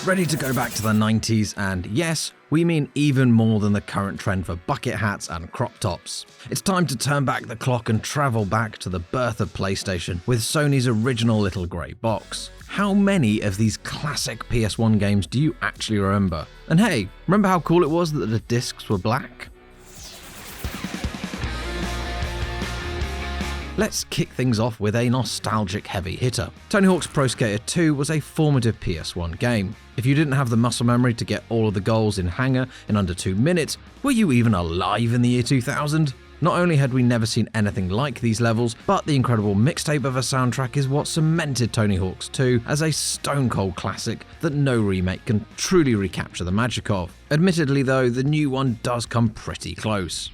Ready to go back to the 90s, and yes, we mean even more than the current trend for bucket hats and crop tops. It's time to turn back the clock and travel back to the birth of PlayStation with Sony's original little grey box. How many of these classic PS1 games do you actually remember? And hey, remember how cool it was that the discs were black? Let's kick things off with a nostalgic heavy hitter. Tony Hawk's Pro Skater 2 was a formative PS1 game. If you didn't have the muscle memory to get all of the goals in Hangar in under 2 minutes, were you even alive in the year 2000? Not only had we never seen anything like these levels, but the incredible mixtape of a soundtrack is what cemented Tony Hawk's 2 as a stone-cold classic that no remake can truly recapture the magic of. Admittedly though, the new one does come pretty close.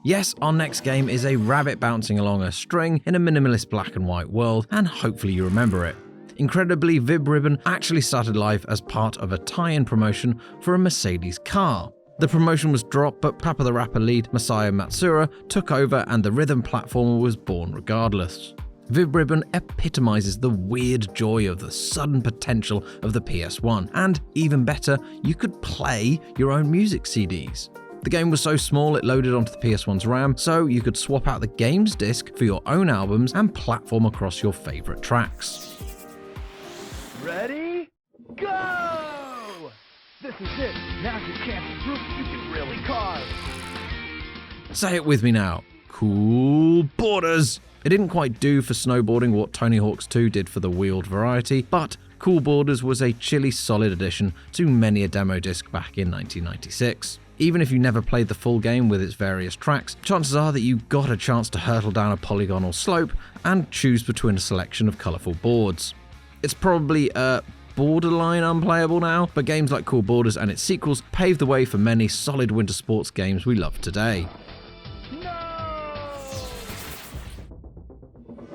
Yes, our next game is a rabbit bouncing along a string in a minimalist black and white world, and hopefully you remember it. Incredibly, VIB Ribbon actually started life as part of a tie-in promotion for a Mercedes car. The promotion was dropped, but Parappa the Rapper lead Masaya Matsuura took over and the rhythm platformer was born regardless. VIB Ribbon epitomizes the weird joy of the sudden potential of the PS1, and even better, you could play your own music CDs. The game was so small it loaded onto the PS1's RAM, so you could swap out the game's disc for your own albums and platform across your favorite tracks. Ready? Go! This is it. Now's your chance to prove you can really carve. Say it with me now. Cool Borders! It didn't quite do for snowboarding what Tony Hawk's 2 did for the wheeled variety, but Cool Borders was a chilly solid addition to many a demo disc back in 1996. Even if you never played the full game with its various tracks, chances are that you got a chance to hurtle down a polygonal slope and choose between a selection of colourful boards. It's probably borderline unplayable now, but games like Cool Borders and its sequels paved the way for many solid winter sports games we love today.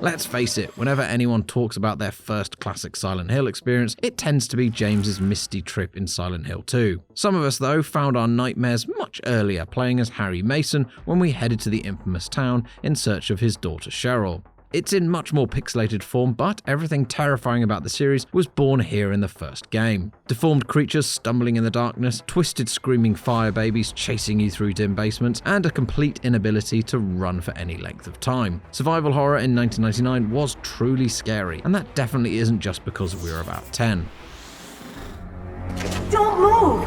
Let's face it, whenever anyone talks about their first classic Silent Hill experience, it tends to be James's misty trip in Silent Hill 2. Some of us, though, found our nightmares much earlier, playing as Harry Mason when we headed to the infamous town in search of his daughter Cheryl. It's in much more pixelated form, but everything terrifying about the series was born here in the first game. Deformed creatures stumbling in the darkness, twisted screaming fire babies chasing you through dim basements, and a complete inability to run for any length of time. Survival horror in 1999 was truly scary, and that definitely isn't just because we were about 10. Don't move!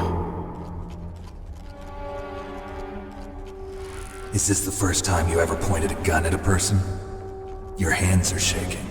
Is this the first time you ever pointed a gun at a person? Your hands are shaking.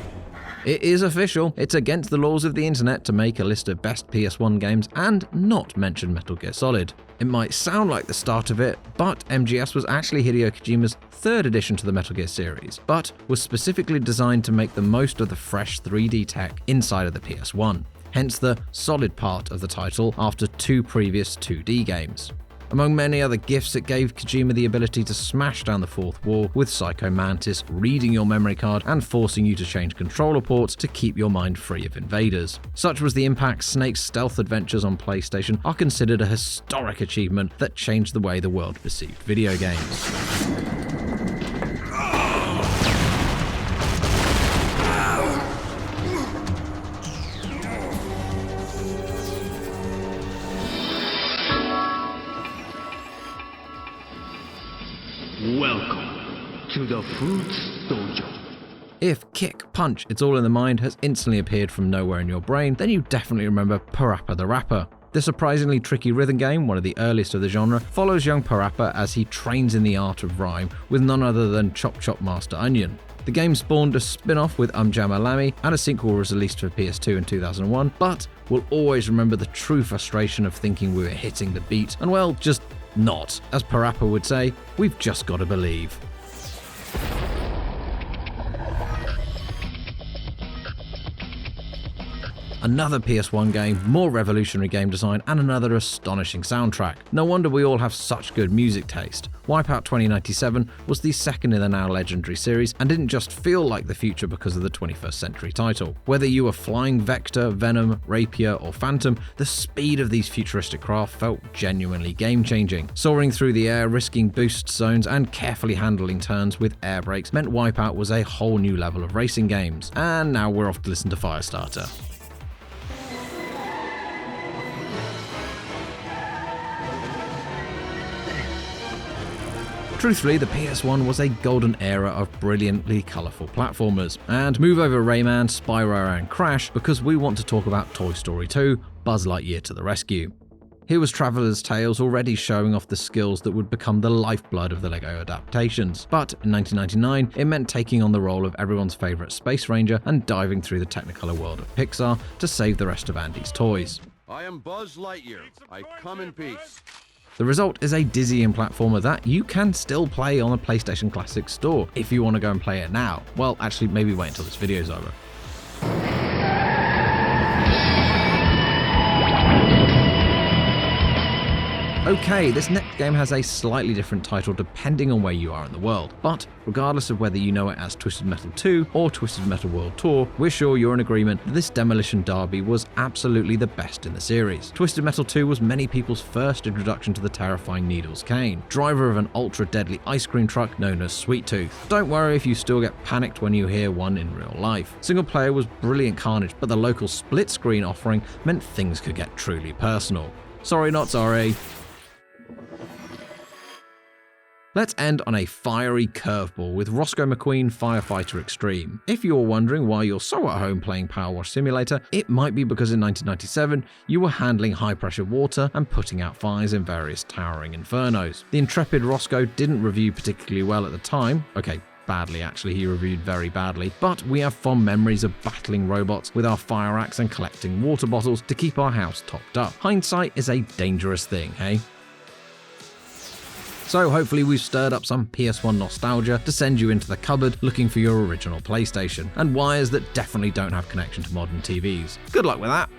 It is official. It's against the laws of the internet to make a list of best PS1 games and not mention Metal Gear Solid. It might sound like the start of it, but MGS was actually Hideo Kojima's third addition to the Metal Gear series, but was specifically designed to make the most of the fresh 3D tech inside of the PS1. Hence the solid part of the title after 2 previous 2D games. Among many other gifts, it gave Kojima the ability to smash down the fourth wall with Psycho Mantis reading your memory card and forcing you to change controller ports to keep your mind free of invaders. Such was the impact Snake's stealth adventures on PlayStation are considered a historic achievement that changed the way the world perceived video games. Welcome to the Fruits Dojo. If Kick, Punch, It's All in the Mind has instantly appeared from nowhere in your brain, then you definitely remember Parappa the Rapper. The surprisingly tricky rhythm game, one of the earliest of the genre, follows young Parappa as he trains in the art of rhyme with none other than Chop Chop Master Onion. The game spawned a spin-off with Jamma Lammy, and a sequel was released for PS2 in 2001, but we'll always remember the true frustration of thinking we were hitting the beat, and well, just not. As Parappa would say, we've just got to believe. Another PS1 game, more revolutionary game design, and another astonishing soundtrack. No wonder we all have such good music taste. Wipeout 2097 was the second in the now legendary series and didn't just feel like the future because of the 21st century title. Whether you were flying Vector, Venom, Rapier, or Phantom, the speed of these futuristic craft felt genuinely game-changing. Soaring through the air, risking boost zones, and carefully handling turns with air brakes meant Wipeout was a whole new level of racing games. And now we're off to listen to Firestarter. Truthfully, the PS1 was a golden era of brilliantly colourful platformers. And move over Rayman, Spyro and Crash because we want to talk about Toy Story 2, Buzz Lightyear to the rescue. Here was Traveller's Tales already showing off the skills that would become the lifeblood of the LEGO adaptations. But in 1999, it meant taking on the role of everyone's favourite Space Ranger and diving through the Technicolor world of Pixar to save the rest of Andy's toys. I am Buzz Lightyear. I come in peace. The result is a dizzying platformer that you can still play on the PlayStation Classic store if you want to go and play it now. Well, actually, maybe wait until this video's over. Okay, this next game has a slightly different title depending on where you are in the world, but regardless of whether you know it as Twisted Metal 2 or Twisted Metal World Tour, we're sure you're in agreement that this demolition derby was absolutely the best in the series. Twisted Metal 2 was many people's first introduction to the terrifying Needles Cane, driver of an ultra-deadly ice cream truck known as Sweet Tooth. Don't worry if you still get panicked when you hear one in real life. Single player was brilliant carnage, but the local split-screen offering meant things could get truly personal. Sorry not sorry. Let's end on a fiery curveball with Rosco McQueen Firefighter Extreme. If you're wondering why you're so at home playing Power Wash Simulator, it might be because in 1997 you were handling high pressure water and putting out fires in various towering infernos. The intrepid Rosco didn't review particularly well at the time. Okay, badly actually, he reviewed very badly, but we have fond memories of battling robots with our fire axe and collecting water bottles to keep our house topped up. Hindsight is a dangerous thing, hey? So hopefully we've stirred up some PS1 nostalgia to send you into the cupboard looking for your original PlayStation, and wires that definitely don't have connection to modern TVs. Good luck with that!